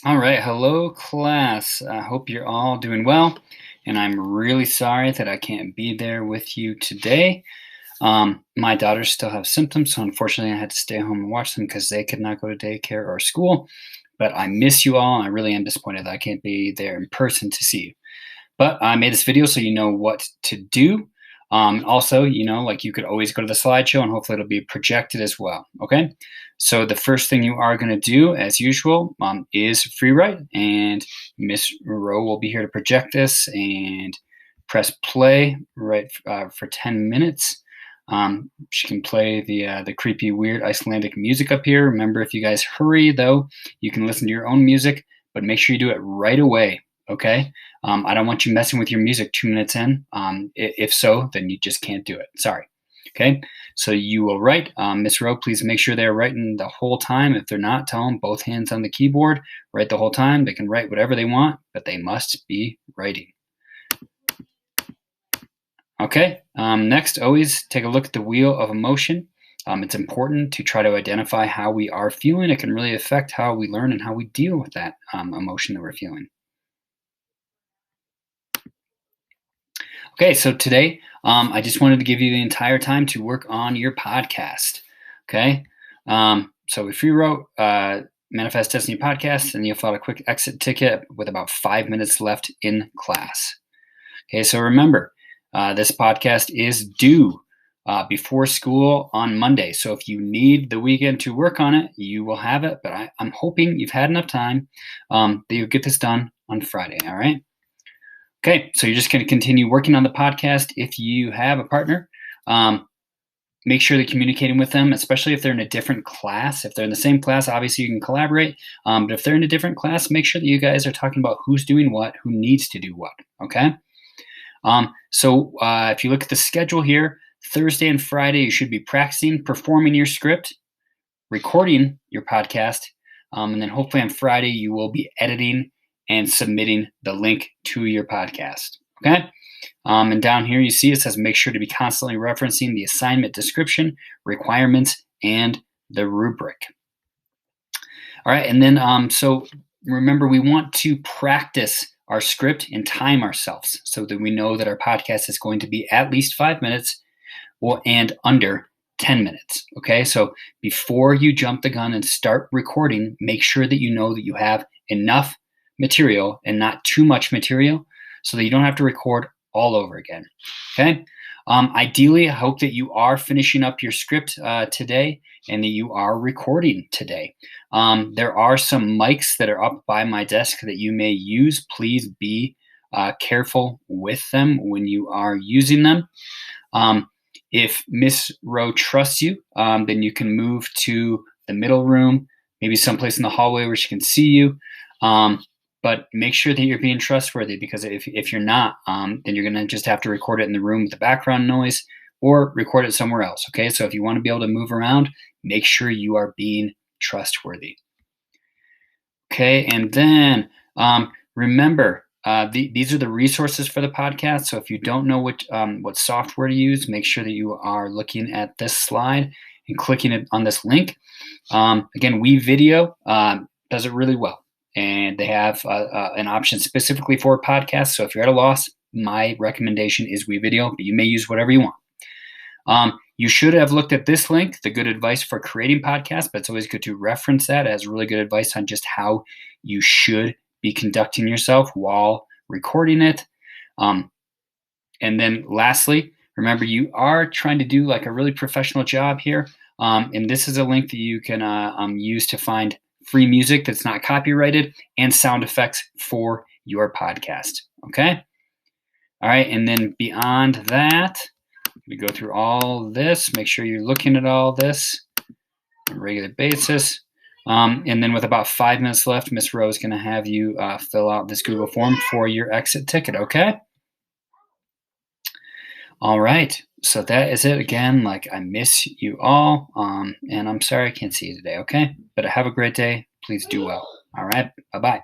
All right, hello class. I hope you're all doing well, and I'm really sorry that I can't be there with you today. My daughters still have symptoms, so unfortunately I had to stay home and watch them because they could not go to daycare or school. But I miss you all, and I really am disappointed that I can't be there in person to see you. But I made this video so you know what to do. Also, like you could always go to the slideshow and hopefully it'll be projected as well. Okay. So the first thing you are going to do, as usual, is free write, and Miss Rowe will be here to project this and press play right for 10 minutes. She can play the creepy, weird Icelandic music up here. Remember, if you guys hurry, though, you can listen to your own music, but make sure you do it right away. Okay. I don't want you messing with your music 2 minutes in. If so, then you just can't do it. Sorry. Okay. So you will write. Miss Rowe, please make sure they're writing the whole time. If they're not, tell them both hands on the keyboard, write the whole time. They can write whatever they want, but they must be writing. Okay. Next, always take a look at the wheel of emotion. It's important to try to identify how we are feeling. It can really affect how we learn and how we deal with that emotion that we're feeling. Okay, so today I just wanted to give you the entire time to work on your podcast. Okay, so if you wrote Manifest Destiny podcast, and you'll fill out a quick exit ticket with about 5 minutes left in class. Okay, so remember, this podcast is due before school on Monday. So if you need the weekend to work on it, you will have it. But I'm hoping you've had enough time that you'll get this done on Friday. All right. Okay, so you're just going to continue working on the podcast. If you have a partner, make sure they're communicating with them, especially if they're in a different class. If they're in the same class, obviously you can collaborate. But if they're in a different class, make sure that you guys are talking about who's doing what, who needs to do what. Okay. So if you look at the schedule here, Thursday and Friday, you should be practicing, performing your script, recording your podcast, and then hopefully on Friday you will be editing and submitting the link to your podcast. Okay. And down here you see it says make sure to be constantly referencing the assignment description, requirements, and the rubric. All right. And then so remember, we want to practice our script and time ourselves so that we know that our podcast is going to be at least 5 minutes and under 10 minutes. Okay. So before you jump the gun and start recording, make sure that you know that you have enough material and not too much material so that you don't have to record all over again. Okay. Ideally, I hope that you are finishing up your script today and that you are recording today. There are some mics that are up by my desk that you may use. Please be careful with them when you are using them. If Miss Rowe trusts you, then you can move to the middle room, maybe someplace in the hallway where she can see you. But make sure that you're being trustworthy, because if you're not, then you're going to just have to record it in the room with the background noise or record it somewhere else. Okay, so if you want to be able to move around, make sure you are being trustworthy. Okay, and then remember, these are the resources for the podcast. So if you don't know what software to use, make sure that you are looking at this slide and clicking it on this link. Again, WeVideo does it really well. And they have an option specifically for podcasts. So if you're at a loss, my recommendation is WeVideo, but you may use whatever you want. You should have looked at this link, the good advice for creating podcasts, but it's always good to reference that as really good advice on just how you should be conducting yourself while recording it. And then lastly, remember, you are trying to do like a really professional job here. And this is a link that you can use to find free music that's not copyrighted and sound effects for your podcast. Okay. All right. And then beyond that, we go through all this. Make sure you're looking at all this on a regular basis. And then with about 5 minutes left, Miss Rowe is going to have you fill out this Google form for your exit ticket. Okay. All right. So that is it. Again, like, I miss you all. And I'm sorry I can't see you today. Okay. But have a great day. Please do well. All right. Bye-bye.